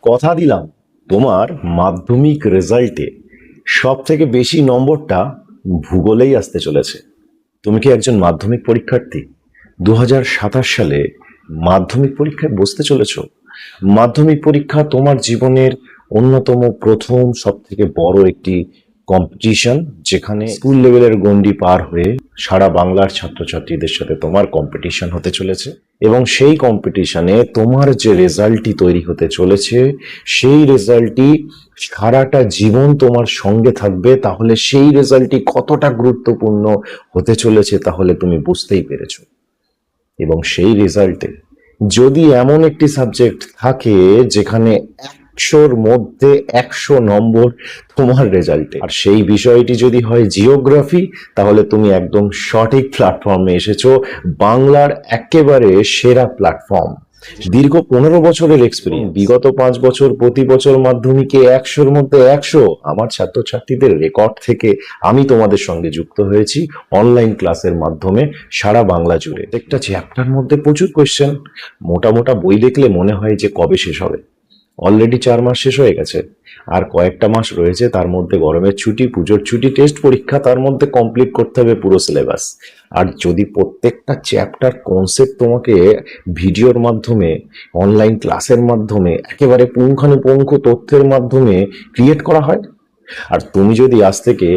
কথা দিলাম তোমার মাধ্যমিক রেজাল্টে সব থেকে বেশি নম্বরটা ভূগোলেই আসতে চলেছে। তুমি কি একজন মাধ্যমিক পরীক্ষার্থী? 2027 সালে মাধ্যমিক পরীক্ষায় বসতে চলেছ। মাধ্যমিক পরীক্ষা তোমার জীবনের অন্যতম প্রথম সব থেকে বড় একটি কম্পিটিশন, যেখানে স্কুল লেভেলের গণ্ডি পার হয়ে সারা বাংলার ছাত্রছাত্রীদের সাথে তোমার কম্পিটিশন হতে চলেছে। এবং সেই কম্পিটিশনে তোমার যে রেজাল্টটি তৈরি হতে চলেছে, সেই রেজাল্টটি সারাটা জীবন তোমার সঙ্গে থাকবে। তাহলে সেই রেজাল্টটি কতটা গুরুত্বপূর্ণ হতে চলেছে তাহলে তুমি বুঝতেই পেরেছো। এবং সেই রেজাল্টে যদি এমন একটি সাবজেক্ট থাকে যেখানে 100-র মধ্যে 100 নম্বর তোমার রেজাল্টে, আর সেই বিষয়টি যদি হয় জিওগ্রাফি, তাহলে তুমি একদম সঠিক প্ল্যাটফর্মে এসেছো, বাংলার একেবারে সেরা প্ল্যাটফর্ম। দীর্ঘ 15 বছরের এক্সপিরিয়েন্স, বিগত 5 বছর প্রতি বছর মাধ্যমিকে 100-র মধ্যে 100 আমার ছাত্রছাত্রীদের রেকর্ড থেকে আমি তোমাদের সঙ্গে যুক্ত হয়েছি অনলাইন ক্লাসের মাধ্যমে সারা বাংলা জুড়ে। একটা চ্যাপ্টার মধ্যে প্রচুর কোয়েশ্চেন, মোটা মোটা বই দেখলে মনে হয় যে কবে শেষ হবে। অলরেডি 4 মাস শেষ হয়ে গেছে, আর কয়েকটা মাস রয়েছে, তার মধ্যে গরমের ছুটি, পুজোর ছুটি, টেস্ট পরীক্ষা, তার মধ্যে কমপ্লিট করতে হবে পুরো সিলেবাস। আর যদি প্রত্যেকটা চ্যাপ্টার কনসেপ্ট তোমাকে ভিডিওর মাধ্যমে, অনলাইন ক্লাসের মাধ্যমে, একেবারে পুঙ্খানুপুঙ্খ তথ্যের মাধ্যমে ক্রিয়েট করা হয়, আর তুমি যদি আজ থেকে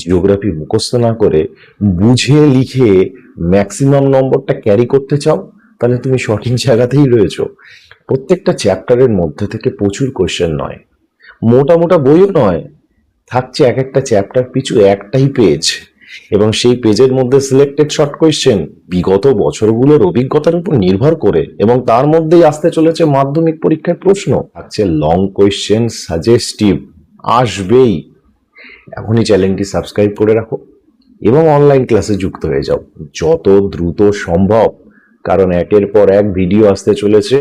জিওগ্রাফি মুখস্থ না করে বুঝে লিখে ম্যাক্সিমাম নম্বরটা ক্যারি করতে চাও, তাহলে তুমি সঠিক জায়গাতেই রয়েছো। প্রত্যেকটা চ্যাপ্টারের মধ্যে থেকে প্রচুর কোয়েশ্চেন নয়, মোটা মোটা বইও নয়, থাকছে এক একটা চ্যাপ্টার পিছু একটাই পেজ, এবং সেই পেজের মধ্যে সিলেক্টেড শর্ট কোয়েশ্চেন বিগত বছরগুলোর অভিজ্ঞতার উপর নির্ভর করে, এবং তার মধ্যেই আসতে চলেছে মাধ্যমিক পরীক্ষার প্রশ্ন। থাকছে লং কোয়েশ্চেন, সাজেস্টিভ, আসবেই। এখনই চ্যানেলটি সাবস্ক্রাইব করে রাখো এবং অনলাইন ক্লাসে যুক্ত হয়ে যাও যত দ্রুত সম্ভব, কারণ একের পর এক ভিডিও আসতে চলেছে।